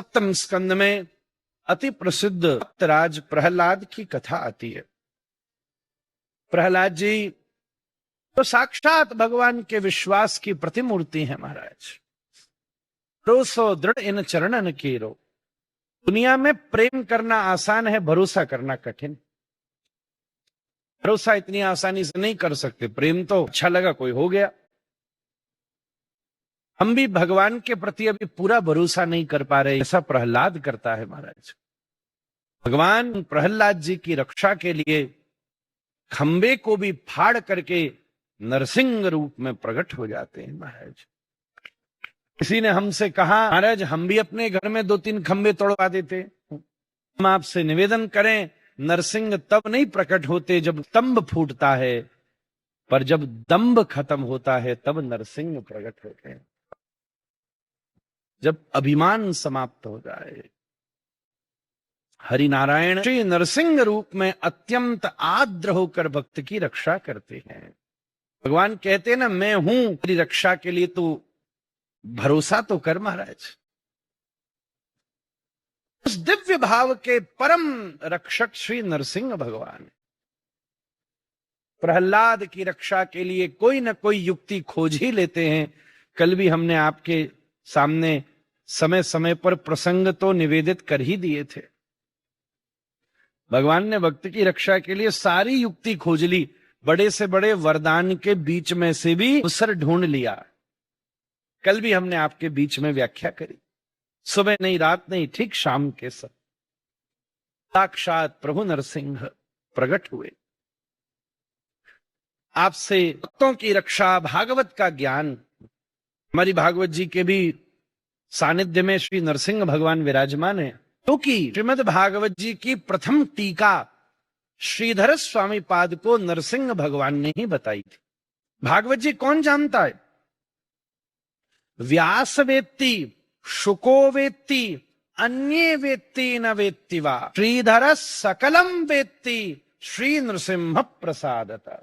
सप्तम स्कंद में अति प्रसिद्ध भक्तराज प्रहलाद की कथा आती है। प्रहलाद जी तो साक्षात भगवान के विश्वास की प्रतिमूर्ति है महाराज। भरोसो दृढ़ इन चरणन कीरो। दुनिया में प्रेम करना आसान है, भरोसा करना कठिन। भरोसा इतनी आसानी से नहीं कर सकते, प्रेम तो अच्छा लगा कोई हो गया। हम भी भगवान के प्रति अभी पूरा भरोसा नहीं कर पा रहे, ऐसा प्रहलाद करता है महाराज। भगवान प्रहलाद जी की रक्षा के लिए खंबे को भी फाड़ करके नरसिंह रूप में प्रकट हो जाते हैं महाराज। किसी ने हमसे कहा महाराज हम भी अपने घर में 2-3 खंबे तोड़वा देते। हम आपसे निवेदन करें, नरसिंह तब नहीं प्रकट होते जब स्तंभ फूटता है, पर जब दंभ खत्म होता है तब नरसिंह प्रकट होते हैं। जब अभिमान समाप्त हो जाए। हरिनारायण श्री नरसिंह रूप में अत्यंत आर्द्र होकर भक्त की रक्षा करते हैं। भगवान कहते हैं ना, मैं हूं तेरी रक्षा के लिए, तू भरोसा तो कर महाराज। उस दिव्य भाव के परम रक्षक श्री नरसिंह भगवान प्रहलाद की रक्षा के लिए कोई न कोई युक्ति खोज ही लेते हैं। कल भी हमने आपके सामने समय समय पर प्रसंग तो निवेदित कर ही दिए थे। भगवान ने भक्त की रक्षा के लिए सारी युक्ति खोज ली। बड़े से बड़े वरदान के बीच में से भी अवसर ढूंढ लिया। कल भी हमने आपके बीच में व्याख्या करी। सुबह नहीं, रात नहीं, ठीक शाम के सब साक्षात प्रभु नरसिंह प्रकट हुए। आपसे भक्तों की रक्षा, भागवत का ज्ञान, हमारी भागवत जी के भी सानिध्य में श्री नरसिंह भगवान विराजमान है। क्योंकि श्रीमद् भागवत जी की प्रथम टीका श्रीधर स्वामी पाद को नरसिंह भगवान ने ही बताई थी। भागवत जी कौन जानता है? व्यास वेत्ति, शुको वेत्ति, अन्ये वेत्ति न वेत्ति वा, श्रीधर सकलम वेत्ति, श्री नृसिंह प्रसादता।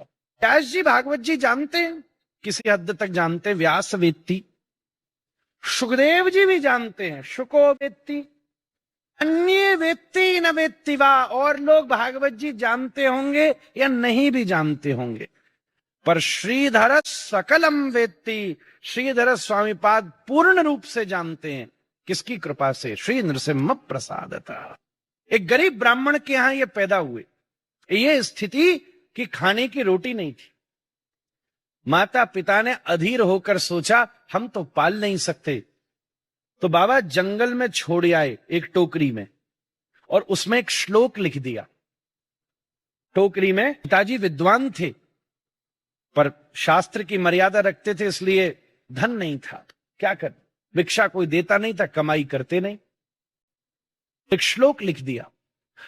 व्यास जी भागवत जी जानते हैं, किसी हद तक जानते। व्यास वेत्ति, सुखदेव जी भी जानते हैं, शुको वेत्ति, अन्य वेत्ति न वेत्ति वा। और लोग भागवत जी जानते होंगे या नहीं भी जानते होंगे, पर श्रीधर सकलम वेत्ति, श्रीधर स्वामी पाद पूर्ण रूप से जानते हैं। किसकी कृपा से? श्री नृसिंह प्रसादता। एक गरीब ब्राह्मण के यहां ये पैदा हुए। ये स्थिति कि खाने की रोटी नहीं थी। माता पिता ने अधीर होकर सोचा हम तो पाल नहीं सकते, तो बाबा जंगल में छोड़ आए एक टोकरी में, और उसमें एक श्लोक लिख दिया। टोकरी में पिताजी विद्वान थे, पर शास्त्र की मर्यादा रखते थे, इसलिए धन नहीं था। क्या कर, भिक्षा कोई देता नहीं था, कमाई करते नहीं। एक श्लोक लिख दिया,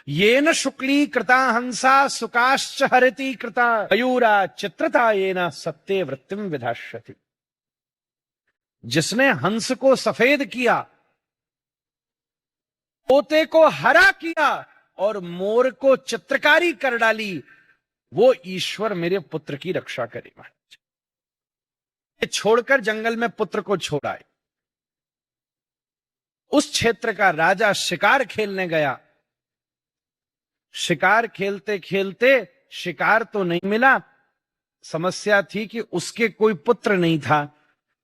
येन शुक्ली कृता हंसा सुकाश्च हरति कृता मयूरा चित्रता येन सत्ते वृत्तिम विधास्यति। जिसने हंस को सफेद किया, तोते को हरा किया और मोर को चित्रकारी कर डाली, वो ईश्वर मेरे पुत्र की रक्षा करे महाराज। छोड़कर जंगल में पुत्र को छोड़ाए। उस क्षेत्र का राजा शिकार खेलने गया। शिकार खेलते खेलते शिकार तो नहीं मिला। समस्या थी कि उसके कोई पुत्र नहीं था।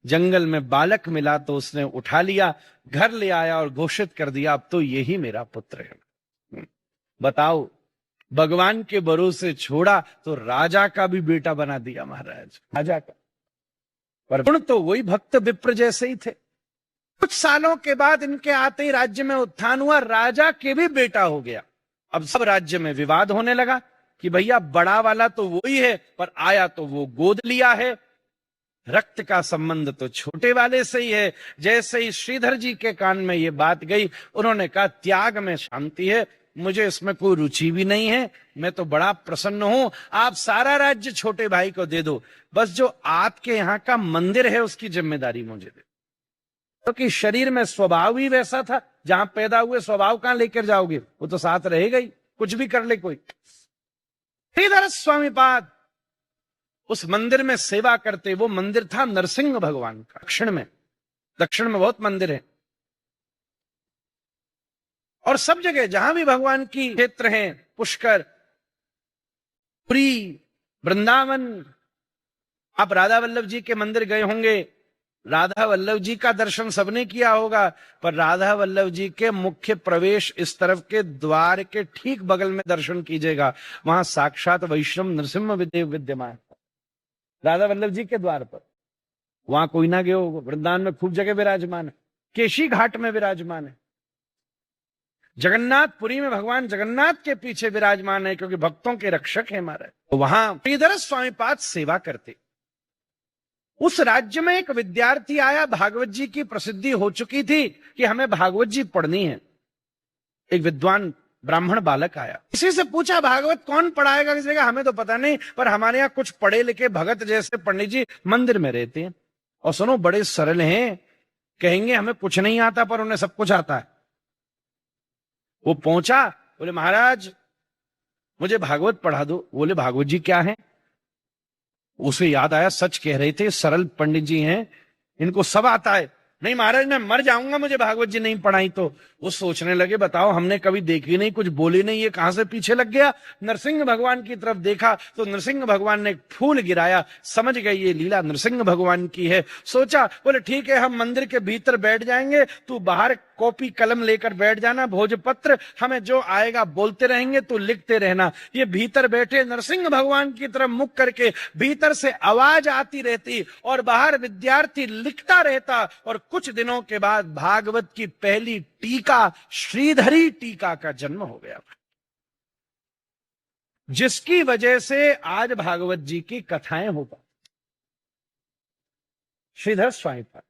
जंगल में बालक मिला तो उसने उठा लिया, घर ले आया और घोषित कर दिया अब तो यही मेरा पुत्र है। बताओ, भगवान के भरोसे छोड़ा तो राजा का भी बेटा बना दिया महाराज, राजा का। पर गुण तो वही भक्त विप्र जैसे ही थे। कुछ सालों के बाद इनके आते ही राज्य में उत्थान हुआ, राजा के भी बेटा हो गया। अब सब राज्य में विवाद होने लगा कि भैया बड़ा वाला तो वही है, पर आया तो वो गोद लिया है। रक्त का संबंध तो छोटे वाले से ही है। जैसे ही श्रीधर जी के कान में ये बात गई, उन्होंने कहा त्याग में शांति है, मुझे इसमें कोई रुचि भी नहीं है, मैं तो बड़ा प्रसन्न हूं, आप सारा राज्य छोटे भाई को दे दो, बस जो आपके यहाँ का मंदिर है उसकी जिम्मेदारी मुझे दे। क्योंकि शरीर में स्वभाव ही वैसा था, जहां पैदा हुए स्वभाव कहां लेकर जाओगे, वो तो साथ रहेगा ही, कुछ भी कर ले कोई। श्रीधर स्वामी पाद उस मंदिर में सेवा करते। वो मंदिर था नरसिंह भगवान का, दक्षिण में बहुत मंदिर है। और सब जगह जहां भी भगवान की क्षेत्र हैं, पुष्कर, पुरी, वृंदावन, आप राधा वल्लभ जी के मंदिर गए होंगे, राधा वल्लभ जी का दर्शन सबने किया होगा, पर राधा वल्लभ जी के मुख्य प्रवेश इस तरफ के द्वार के ठीक बगल में दर्शन कीजिएगा, वहां साक्षात वैष्णव नृसिंह देव विद्यमान, राधा वल्लभ जी के द्वार पर। वहां कोई ना गयो, वृंदावन में खूब जगह विराजमान है, केशी घाट में विराजमान है, जगन्नाथपुरी में भगवान जगन्नाथ के पीछे विराजमान है, क्योंकि भक्तों के रक्षक है हमारे। तो वहां श्रीधर स्वामी पाद सेवा करते। उस राज्य में एक विद्यार्थी आया, भागवत जी की प्रसिद्धि हो चुकी थी कि हमें भागवत जी पढ़नी है। एक विद्वान ब्राह्मण बालक आया, किसी से पूछा भागवत कौन पढ़ाएगा, किसी ने कहा हमें तो पता नहीं, पर हमारे यहाँ कुछ पढ़े लिखे भगत जैसे पंडित जी मंदिर में रहते हैं, और सुनो बड़े सरल हैं, कहेंगे हमें कुछ नहीं आता पर उन्हें सब कुछ आता है। वो पहुंचा, बोले महाराज मुझे भागवत पढ़ा दो। बोले भागवत जी क्या है? उसे याद आया, सच कह रहे थे, सरल पंडित जी हैं, इनको सब आता है। नहीं महाराज मैं मर जाऊंगा मुझे भागवत जी नहीं पढ़ाई तो। वो सोचने लगे बताओ हमने कभी देखी नहीं, कुछ बोली नहीं, ये कहां से पीछे लग गया। नरसिंह भगवान की तरफ देखा तो नरसिंह भगवान ने एक फूल गिराया, समझ गए ये लीला नरसिंह भगवान की है। सोचा, बोले ठीक है हम मंदिर के भीतर बैठ जाएंगे, तू बाहर कॉपी कलम लेकर बैठ जाना, भोजपत्र, हमें जो आएगा बोलते रहेंगे, तू लिखते रहना। ये भीतर बैठे नरसिंह भगवान की तरफ मुख करके, भीतर से आवाज आती रहती और बाहर विद्यार्थी लिखता रहता, और कुछ दिनों के बाद भागवत की पहली टीका श्रीधरी टीका का जन्म हो गया, जिसकी वजह से आज भागवत जी की कथाएं हो पाती। श्रीधर स्वामी पर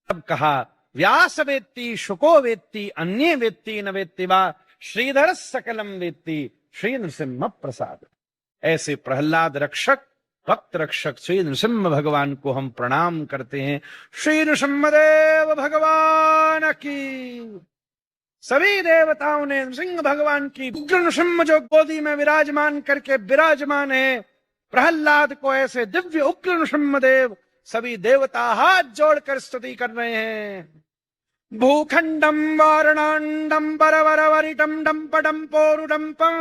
अब कहा व्यास वेत्ति शुको वेत्ति अन्ये वेत्ति न वेत्ति वा श्रीधर सकलम वेत्ति श्री नृसिंह प्रसाद। ऐसे प्रहलाद रक्षक, भक्त रक्षक श्री नृसिंह भगवान को हम प्रणाम करते हैं। श्री नृसिंहदेव भगवान की। सभी देवताओं ने नृसिंह भगवान की उग्र नृसिंह जो गोदी में विराजमान करके विराजमान है, प्रहलाद को ऐसे दिव्य उग्र नृसिंहदेव, सभी देवता हाथ जोड़कर स्तुति कर रहे हैं। भूखंडम वारणांडम बरवरवरिटम डंपडम पोरुडंपम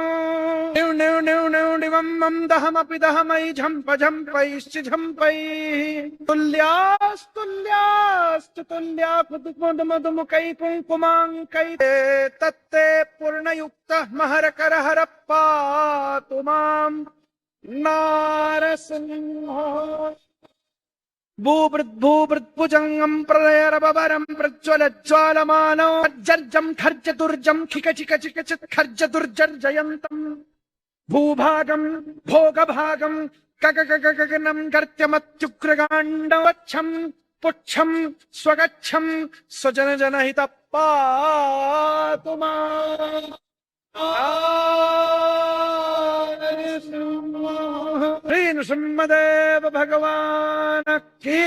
न्यू न्यू न्यू न्यू डिवम दहमपि दहमई झंप झंपैश्च झंपै तुल्यास्तुल्यास्तु तुल्या कुदुमुद मुदमुकै कुंकुमांकै तत्ते पूर्णयुक्तः महरकर हरप्पा तुमाम नारसिंह। भूवृद्भुजंगम प्रलयरबरम प्रज्वलज्वालमानो खर्जर्जम खर्जदुर्जम खिकचिकचिकचित् खर्जदुर्जर्जयन्तम भूभागम भोगभागम गगगगगगनम गर्त्यमत्युग्रगाण्डवच्छम पुच्छम स्वगच्छम स्वजनजनहित पातु माम्। श्री नृसिंहदेव भगवान की।